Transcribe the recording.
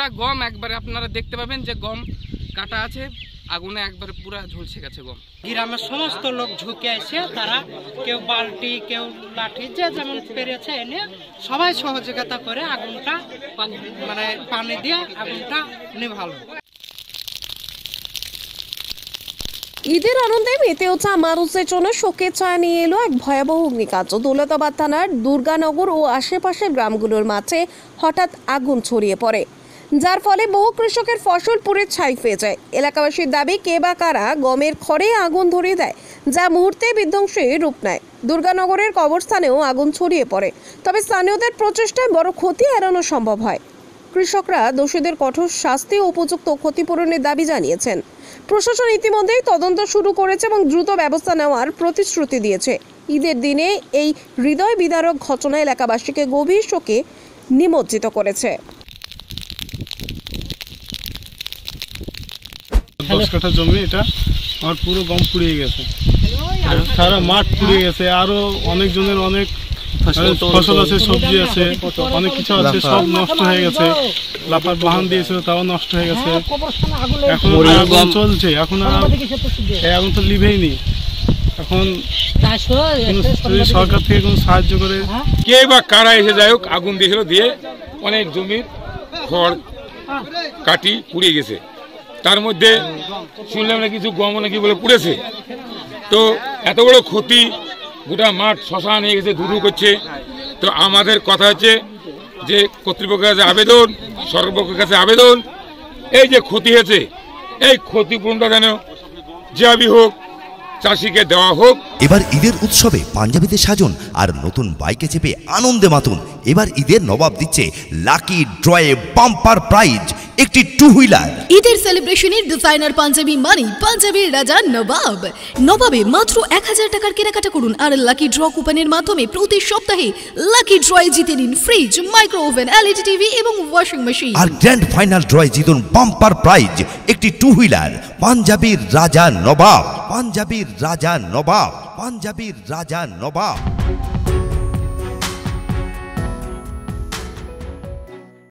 পুরা গম একবারে আপনারা দেখতে পাবেন যে গম কাটা আছে, আগুনে একবারে পুরা ঝলসে গেছে গম। গ্রামের সমস্ত লোক ঝুঁকে এসে তারা কেউ বালতি কেউ লাঠি যে যেমন পেরেছে এনে সবাই সহযোগিতা করে আগুনটা পানি দিয়ে আগুনটা নেভালো। ঈদের আনন্দে মেতে ওঠা মানুষদের জন্য শোকের ছায়া নিয়ে এলো এক ভয়াবহ অগ্নিকাণ্ড। দৌলতাবাদ থানার দুর্গানগর ও আশেপাশের গ্রামগুলোর মাঝে হঠাৎ আগুন ছড়িয়ে পড়ে, যার ফলে বহু কৃষকের ফসল পুড়ে ছাই হয়ে যায়। এলাকাবাসীর দাবি, কে বা কারা গমের খড়ে আগুন ধরিয়ে দেয়, যা মুহূর্তে বিধ্বংসী রূপ নেয়। দুর্গানগরের কবরস্থানেও আগুন ছড়িয়ে পড়ে, তবে স্থানীয়দের প্রচেষ্টায় বড় ক্ষতি এড়ানো সম্ভব হয়। কৃষকরা দোষীদের কঠোর শাস্তি ও উপযুক্ত ক্ষতিপূরণের দাবি জানিয়েছেন। প্রশাসন ইতিমধ্যেই তদন্ত শুরু করেছে এবং দ্রুত ব্যবস্থা নেওয়ার প্রতিশ্রুতি দিয়েছে। ঈদের দিনে এই হৃদয় বিদারক ঘটনা এলাকাবাসীকে গভীর শোকে নিমজ্জিত করেছে। 10 কাঠা জমি, এটা আমার পুরো গম পুড়িয়ে গেছে, সারা মাঠ পুড়িয়ে গেছে। আরো অনেকজনের অনেক ফসল আছে, সবজি আছে, অনেক কিছু আছে, সব নষ্ট হয়ে গেছে। লাফার বাহন দিয়েছিল, তাও নষ্ট হয়ে গেছে। এখন আগুন চলছে, এখন আগুন তো লিভেই নি। এখন সরকার থেকে কোনো সাহায্য করে, কে বা কারা এসে যাই হোক আগুন দিয়েছিল, দিয়ে অনেক জমির খড় কাটি পুড়িয়ে গেছে। তার মধ্যে শুনলাম না কিছু গম নাকি বলে পুড়েছে। তো এত বড় ক্ষতি, গোটা মাঠ শ্মশান হয়ে গেছে, ধুধু করছে। তো আমাদের কথা হচ্ছে যে কর্তৃপক্ষের কাছে আবেদন, সর্বপক্ষের কাছে আবেদন, এই যে ক্ষতি হয়েছে এই ক্ষতিপূরণটা যেন যেভাবে হোক চাষিকে দেওয়া হোক। এবার ঈদের উৎসবে পাঞ্জাবিতে সাজুন আর নতুন বাইকে চেপে আনন্দে মাতুন। এবার ঈদের নবাব দিচ্ছে লাকি ড্রয়ে বাম্পার প্রাইজ, একটি 2 হুইলার। ঈদের সেলিব্রেশনের ডিজাইনার পাঞ্জাবি মানে পাঞ্জাবির রাজা নবাব। নবাবে মাত্র 1000 টাকার কেনাকাটা করুন আর লাকি ড্র কুপনের মাধ্যমে প্রতি সপ্তাহে লাকি ড্রয়ে জিতে নিন fridge, micro oven, LED TV এবং ওয়াশিং মেশিন। আর গ্র্যান্ড ফাইনাল ড্রয়ে জিতুন বাম্পার প্রাইজ, একটি 2 হুইলার। পাঞ্জাবির রাজা নবাব, পাঞ্জাবির রাজা নবাব, পাঞ্জাবির রাজা নবাব।